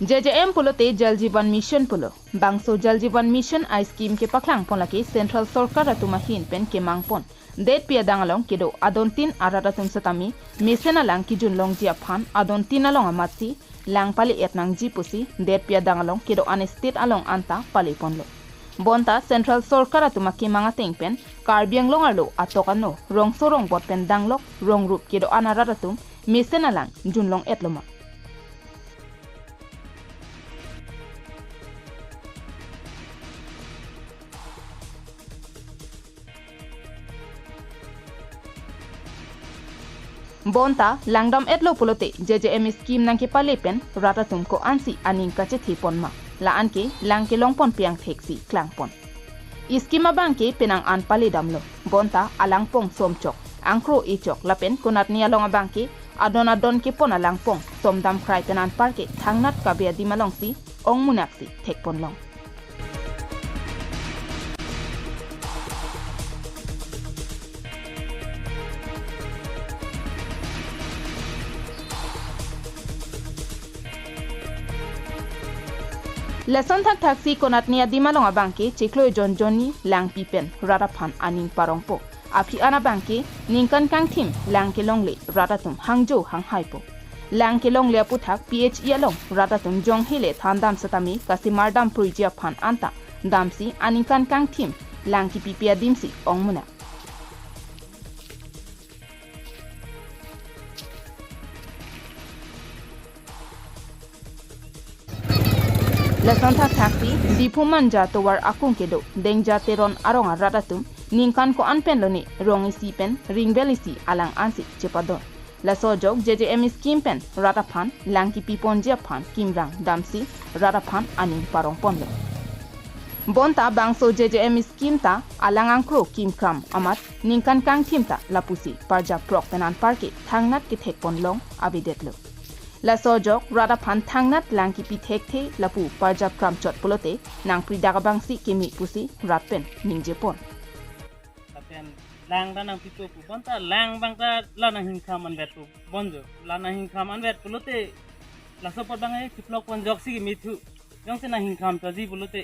JJM pulote Jal Jeevan Mission pulo. Bangso Jal Jeevan Mission ay scheme ke paklang pon laki Central Sarkar atumahin pen ke mangpon. Det pia dangalong kido adontin araratum satami mesena lang kijun long jiaphan adontin along amatsi lang pali etnang jipusi det pia dangalong kido anestit along anta pali ponlo. Bonta Central Sarkar atumaki mga tingpen karbiang longarlo atokano rong sorong bot pen danglok rong rup kido anararatum mesena lang junlong etloma. Bonta langdam etlo pulote JJM scheme nang ke palepen ratatum ko ansi aning kache thipon ma la anke langke longpon piang theksi klangpon iskima bangke penang an paledamlo bonta alang pong somchok angkro echok lapen kunat nia longa bangke adona don ke pon alang pong somdam krai penan parke thangnat kabia dimalongsi ong munaksi thekpon long Lesson thak taksi konat niya di malong abangke chiklo John Johnny lang pipen rarapan aning parongpo api ana bangke ningkan kang tim lang ke longle ratatum hangjo hang haipo lang ke longle aputhak PH yalong ratatum jong hele thandam satami kasi mardam purjia phan anta damsi aningkan kang tim lang ki pipia dimsi ongmuna Lesson thak taksi di pumanja towar akung kedo dengja teron aronga ratatum ningkan ko anpen loni rongi si pen ringbeli si alang ansi cepadon la sojok JJM scheme pen ratapan langki pipon japan kimrang damsi ratapan aning parong ponlo bonta bangso JJM scheme ta alang angkro kimkram amat ningkan kang timta lapusi parja prok penan parke thangnat ki thek ponlong abidetlo La sojok rada pan thangnat langki pi thekte lapu parjap kram chot pulote nang pridaga bangsi kimi pusi ratpen ningjepon apen lang danang pitu pu bonta lang bangta lana hinkam anvet pu bonjo lana hinkam anvet pulote la sopot bangai plok pon joksi mithu jong se na hinkam taji pulote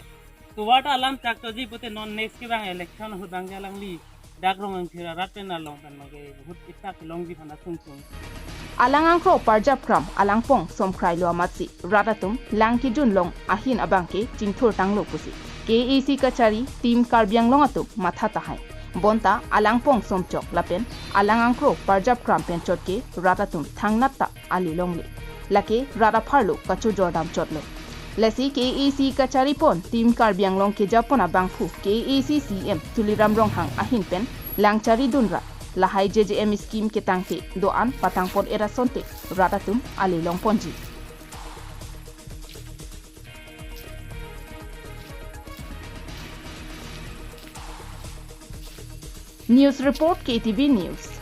to wata alam chak taji pulote non next ke bang election hu bang jalang li dagrong ang thira ratpen na long tan mage hut itta ki long bi thana sung Alang angkro parjap kram alang pong somkrai lo amatsi ratatum langki junlong ahin abangke jingthur tanglo pusi KEC kachari team karbiang longatum matha tahai bonta alang pong somchok lapen alang angkro parjap kram pen chotke ratatum thangnatta ali longle lake rata pharlo kachu jordam chotlo lesi KEC kachari pon team karbiang long ke japona bangphu KEC CM tuliram ronghang ahin pen langchari dunra lahai JJM scheme ke tangke doan patangpon era sonte ratatum ali longponji News report KTV News